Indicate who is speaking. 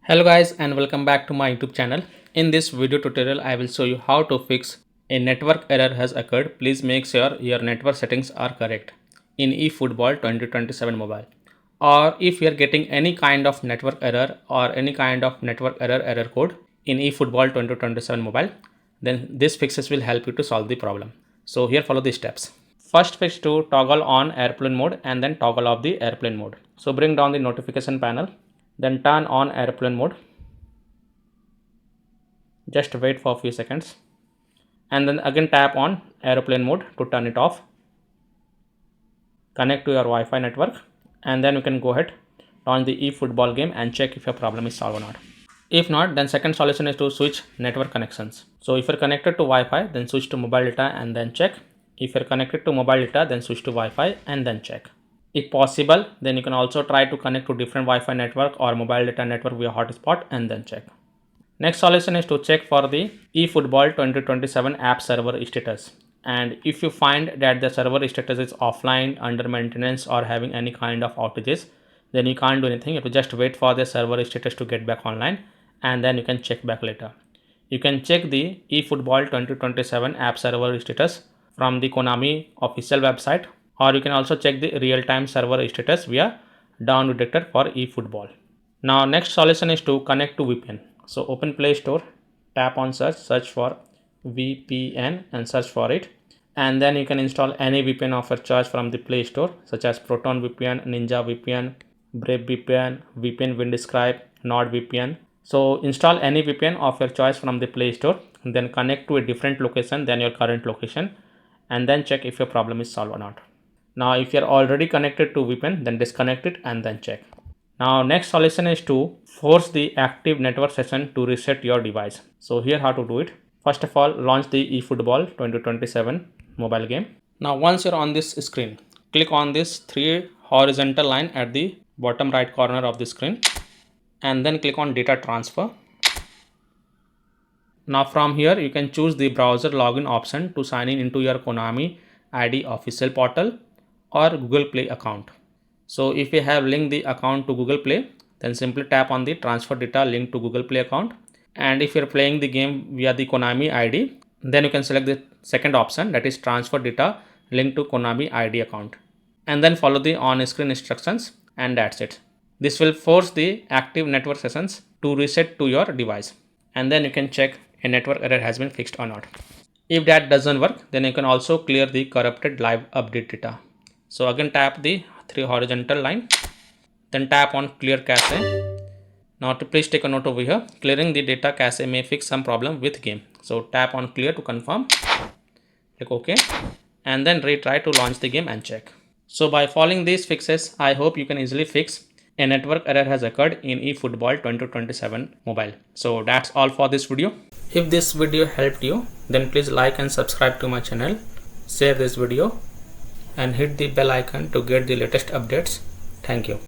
Speaker 1: Hello guys and welcome back to my YouTube channel. In this video tutorial I will show you how to fix a network error has occurred. Please make sure your network settings are correct in eFootball 2027 mobile. Or if you are getting any kind of network error or any kind of network error code in eFootball 2027 mobile, then this fixes will help you to solve the problem. So here follow the steps. First fix to toggle on airplane mode and then toggle off the airplane mode. So bring down the notification panel. Then turn on airplane mode. Just wait for a few seconds and then again tap on airplane mode to turn it off. Connect to your Wi-Fi network and then you can go ahead, launch the eFootball game and check if your problem is solved or not. If not, then second solution is to switch network connections. So if you're connected to Wi-Fi, then switch to mobile data and then check. If you're connected to mobile data, then switch to Wi-Fi and then check. If possible, then you can also try to connect to different Wi-Fi network or mobile data network via hotspot and then check. Next solution is to check for the eFootball 2027 app server status. And if you find that the server status is offline, under maintenance or having any kind of outages, then you can't do anything. You have to just wait for the server status to get back online and then you can check back later. You can check the eFootball 2027 app server status from the Konami official website, or you can also check the real-time server status via download detector for eFootball. Now next solution is to connect to VPN. So open Play Store, tap on search for VPN and search for it, and then you can install any VPN of your choice from the Play Store such as Proton VPN, Ninja VPN, Brave VPN, VPN Windscribe, NordVPN. So install any VPN of your choice from the Play Store, and then connect to a different location than your current location and then check if your problem is solved or not. Now if you are already connected to VPN, then disconnect it and then check. Now next solution is to force the active network session to reset your device. So here how to do it. First of all, launch the eFootball 2027 mobile game. Now once you're on this screen, click on this 3 horizontal line at the bottom right corner of the screen and then click on data transfer. Now from here you can choose the browser login option to sign in into your Konami ID official portal or Google Play account. So if you have linked the account to Google Play, then simply tap on the transfer data link to Google Play account. And if you're playing the game via the Konami ID, then you can select the second option, that is transfer data link to Konami ID account. And then follow the on-screen instructions and that's it. This will force the active network sessions to reset to your device. And then you can check a network error has been fixed or not. If that doesn't work, then you can also clear the corrupted live update data. So again tap the 3 horizontal line, then tap on clear cache. Now to please take a note over here, clearing the data cache may fix some problem with game. So tap on clear to confirm, click OK, and then retry to launch the game and check. So by following these fixes, I hope you can easily fix a network error has occurred in eFootball 2027 mobile. So that's all for this video. If this video helped you, then please like and subscribe to my channel, share this video and hit the bell icon to get the latest updates. Thank you.